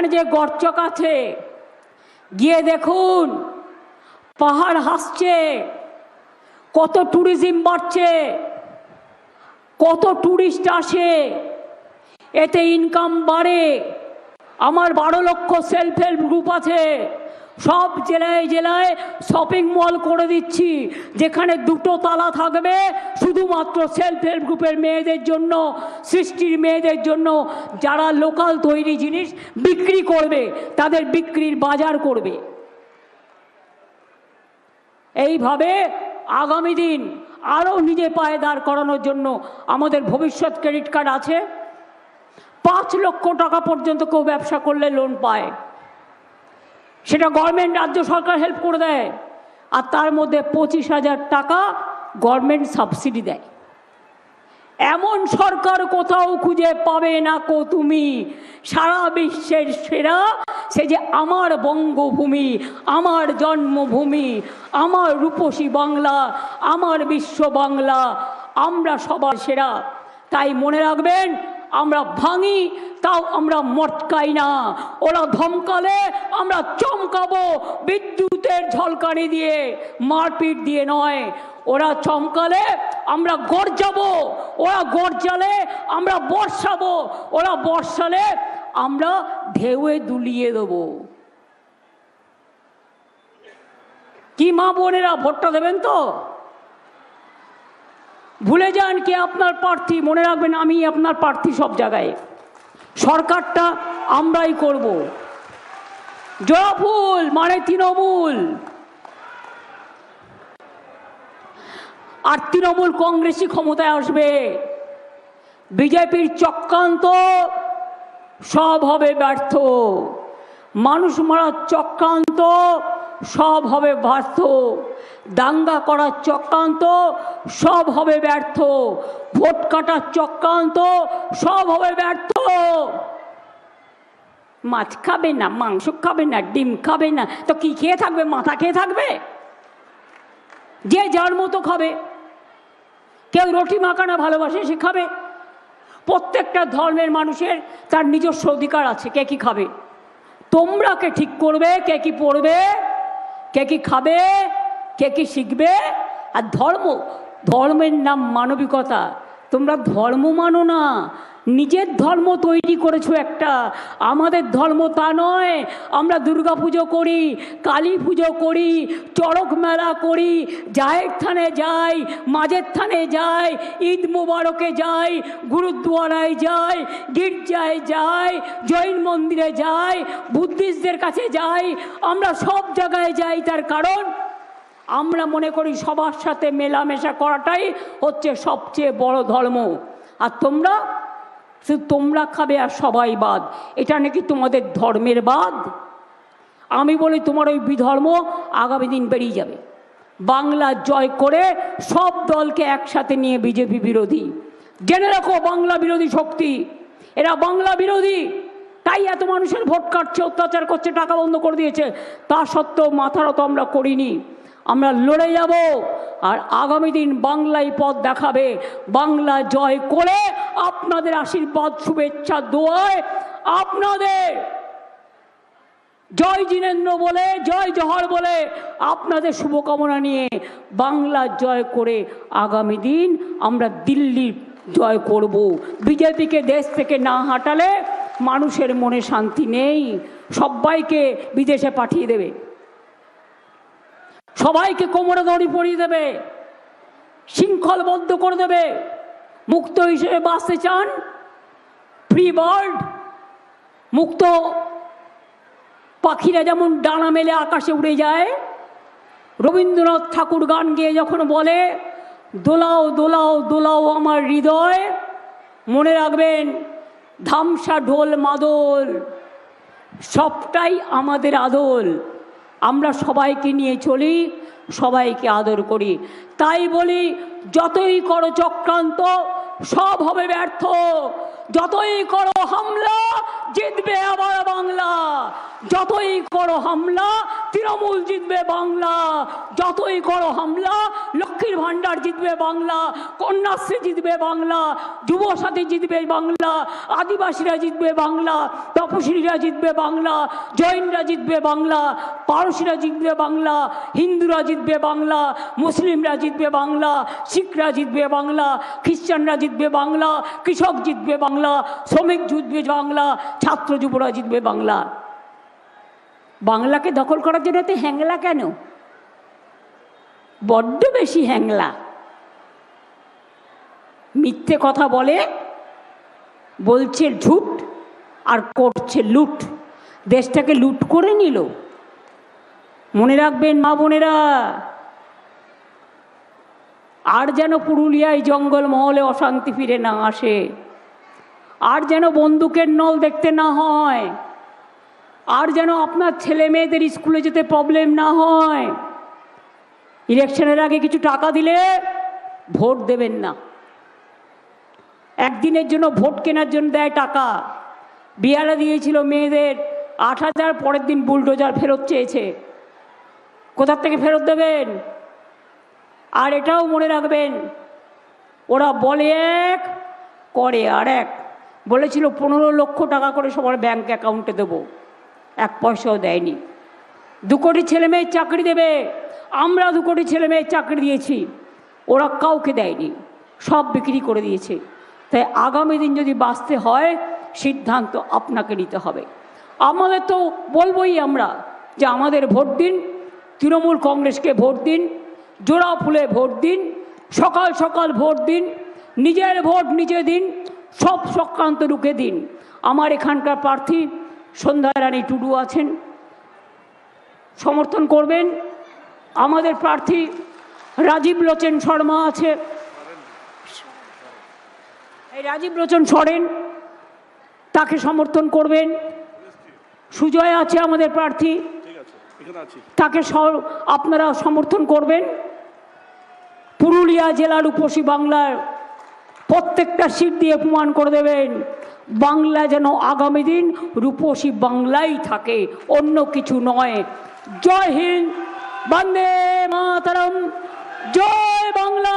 এখানে যে গর্চক আছে গিয়ে দেখুন, পাহাড় হাসছে, কত ট্যুরিজম বাড়ছে, কত ট্যুরিস্ট আসে, এতে ইনকাম বাড়ে। আমার 12 লক্ষ সেলফ হেল্প গ্রুপ আছে, সব জেলায় জেলায় শপিং মল করে দিচ্ছি, যেখানে 2টো তালা থাকবে শুধুমাত্র সেলফ হেল্প গ্রুপের মেয়েদের জন্য, সৃষ্টির মেয়েদের জন্য, যারা লোকাল তৈরি জিনিস বিক্রি করবে, তাদের বিক্রির বাজার করবে। এইভাবে আগামী দিন আরও নিজে পায়ে দাঁড় করানোর জন্য আমাদের ভবিষ্যৎ ক্রেডিট কার্ড আছে। 5 লক্ষ টাকা পর্যন্ত কেউ ব্যবসা করলে লোন পায়, সেটা গভর্নমেন্ট, রাজ্য সরকার হেল্প করে দেয়, আর তার মধ্যে 25,000 টাকা গভর্নমেন্ট সাবসিডি দেয়। এমন সরকার কোথাও খুঁজে পাবে না কো তুমি। সারা বিশ্বের সেরা, সে যে আমার বঙ্গভূমি, আমার জন্মভূমি, আমার রূপসী বাংলা, আমার বিশ্ব বাংলা, আমরা সবার সেরা। তাই মনে রাখবেন, আমরা ভাঙি তাও আমরা মটকাই না। ওরা ধমকালে আমরা চমকাবো, বিদ্যুতের ঝলকানি দিয়ে, মারপিট দিয়ে নয়। ওরা চমকালে আমরা গর্জাবো, ওরা গর্জালে আমরা বর্ষাবো, ওরা বর্ষালে আমরা ঢেউয়ে দুলিয়ে দেবো। কি মা বোনেরা, ভোটটা দেবেন তো? ভুলে যান কে আপনার প্রার্থী, মনে রাখবেন আমি আপনার প্রার্থী সব জায়গায়। সরকারটা আমরাই করব। জয়ফুল মানে তৃণমূল, আর তৃণমূল কংগ্রেসই ক্ষমতায় আসবে। বিজেপির চক্রান্ত সব হবে ব্যর্থ, মানুষ মারার চক্রান্ত সব হবে ব্যর্থ, দাঙ্গা করার চক্রান্ত সব হবে ব্যর্থ, ভোট কাটার চক্রান্ত সব হবে ব্যর্থ। মাছ খাবে না, মাংস খাবে না, ডিম খাবে না, তো কি খেয়ে থাকবে? মাথা খেয়ে থাকবে? যে যার মতো খাবে। কেউ রুটি মাখানা ভালোবাসে, সে খাবে। প্রত্যেকটা ধর্মের মানুষের তার নিজস্ব অধিকার আছে কে কি খাবে। তোমরা কে ঠিক করবে কে কি পড়বে, কে কি খাবে, কে কি শিখবে। আর ধর্মের নাম মানবিকতা। তোমরা ধর্ম মানো না, নিজের ধর্ম তৈরি করেছো একটা। আমাদের ধর্ম তা নয়। আমরা দুর্গা পুজো করি, কালী পুজো করি, চড়ক মেলা করি, জায়ের থানে যাই, মাঝের থানে যাই, ঈদ মুবারকে যাই, গুরুদ্বারায় যাই, গির্জায় যাই, জৈন মন্দিরে যাই, বুদ্ধিস্টদের কাছে যাই, আমরা সব জায়গায় যাই। তার কারণ আমরা মনে করি সবার সাথে মেলামেশা করাটাই হচ্ছে সবচেয়ে বড় ধর্ম। আর তোমরা শুধু তোমরা খাবে আর সবাই বাদ, এটা নাকি তোমাদের ধর্মের বাদ। আমি বলি তোমার ওই বিধর্ম আগামী দিন বেরিয়ে যাবে। বাংলা জয় করে সব দলকে একসাথে নিয়ে বিজেপি বিরোধী, জেনে রাখো বাংলা বিরোধী শক্তি, এরা বাংলা বিরোধী। তাই এত মানুষের ভোট কাটছে, অত্যাচার করছে, টাকা বন্ধ করে দিয়েছে। তা সত্ত্বেও মাথার তো আমরা করিনি। আমরা লড়ে যাব, আর আগামী দিন বাংলাই পথ দেখাবে। বাংলা জয় করে আপনাদের আশীর্বাদ, শুভেচ্ছা, দোয়ায় আপনাদের জয় জিনেন্দ্র বলে, জয় জহর বলে আপনাদের শুভকামনা নিয়ে বাংলা জয় করে আগামী দিন আমরা দিল্লির জয় করব। বিজেপিকে দেশ থেকে না হাঁটালে মানুষের মনে শান্তি নেই। সবাইকে বিদেশে পাঠিয়ে দেবে, সবাইকে কোমরে দড়ি পরিয়ে দেবে, শৃঙ্খলবদ্ধ করে দেবে। মুক্ত হিসেবে বাঁচতে চান, ফ্রি বার্ড, মুক্ত পাখিরা যেমন ডানা মেলে আকাশে উড়ে যায়, রবীন্দ্রনাথ ঠাকুর গান গেয়ে যখন বলে দোলাও দোলাও দোলাও আমার হৃদয়, মনে রাখবেন ধামসা ঢোল মাদল সবটাই আমাদের আদল। আমরা সবাইকে নিয়ে চলি, সবাইকে আদর করি। তাই বলি যতই করো চক্রান্ত সব হবে ব্যর্থ, যতই করো হামলা জিতবে আবার বাংলা, যতই করো হামলা তৃণমূল জিতবে বাংলা, যতই করো হামলা, লক্ষ্মীর ভান্ডার জিতবে বাংলা, কন্যাশ্রী জিতবে বাংলা, যুবসাথী জিতবে বাংলা, আদিবাসীরা জিতবে বাংলা, তপশিলীরা জিতবে বাংলা, জৈনরা জিতবে বাংলা, পারসীরা জিতবে বাংলা, হিন্দুরা জিতবে বাংলা, মুসলিমরা জিতবে বাংলা, শিখরা জিতবে বাংলা, খ্রিস্টানরা জিতবে বাংলা, কৃষক জিতবে বাংলা, শ্রমিক জিতবে বাংলা, ছাত্র যুবরা জিতবে বাংলা। বাংলাকে দখল করার জন্য এত হ্যাংলা কেন? বড্ড বেশি হ্যাংলা। মিথ্যে কথা বলে, বলছে ঝুট আর করছে লুট, দেশটাকে লুট করে নিল। মনে রাখবেন মা বোনেরা, আর যেন পুরুলিয়ায় জঙ্গলমহলে অশান্তি ফিরে না আসে, আর যেন বন্দুকের নল দেখতে না হয়, আর যেন আপনার ছেলে মেয়েদের স্কুলে যেতে প্রবলেম না হয়। ইলেকশনের আগে কিছু টাকা দিলে ভোট দেবেন না। একদিনের জন্য ভোট কেনার জন্য দেয় টাকা। বিহারে দিয়েছিল মেয়েদের 8,000, পরের দিন বুলডোজার ফেরত চেয়েছে। কোথার থেকে ফেরত দেবেন? আর এটাও মনে রাখবেন, ওরা বলে এক করে আর এক। বলেছিল 15 লক্ষ টাকা করে সবার ব্যাংক অ্যাকাউন্টে দেবো, 1 পয়সাও দেয়নি। 2 কোটি ছেলে মেয়ের চাকরি দেবে, আমরা 2 কোটি ছেলে মেয়ের চাকরি দিয়েছি, ওরা কাউকে দেয়নি, সব বিক্রি করে দিয়েছে। তাই আগামী দিন যদি বাঁচতে হয়, সিদ্ধান্ত আপনাকে নিতে হবে। আমাদের তো বলবোই আমরা যে আমাদের ভোট দিন, তৃণমূল কংগ্রেসকে ভোট দিন, জোড়া ফুলে ভোট দিন, সকাল সকাল ভোট দিন, নিজের ভোট নিজে দিন, সব চক্রান্ত রুখে দিন। আমার এখানকার প্রার্থী সন্ধ্যা রানী টুডু আছেন, সমর্থন করবেন। আমাদের প্রার্থী রাজীব লোচন শর্মা আছে, এই রাজীব লোচন সরেন, তাকে সমর্থন করবেন। সুজয় আছে আমাদের প্রার্থী, তাকে আপনারা সমর্থন করবেন। পুরুলিয়া জেলা রূপসী বাংলার প্রত্যেকটা সিট দিয়ে প্রমাণ করে দেবেন বাংলা যেন আগামী দিন রূপসী বাংলাই থাকে, অন্য কিছু নয়। জয় হিন্দ, বন্দে মাতরম, জয় বাংলা।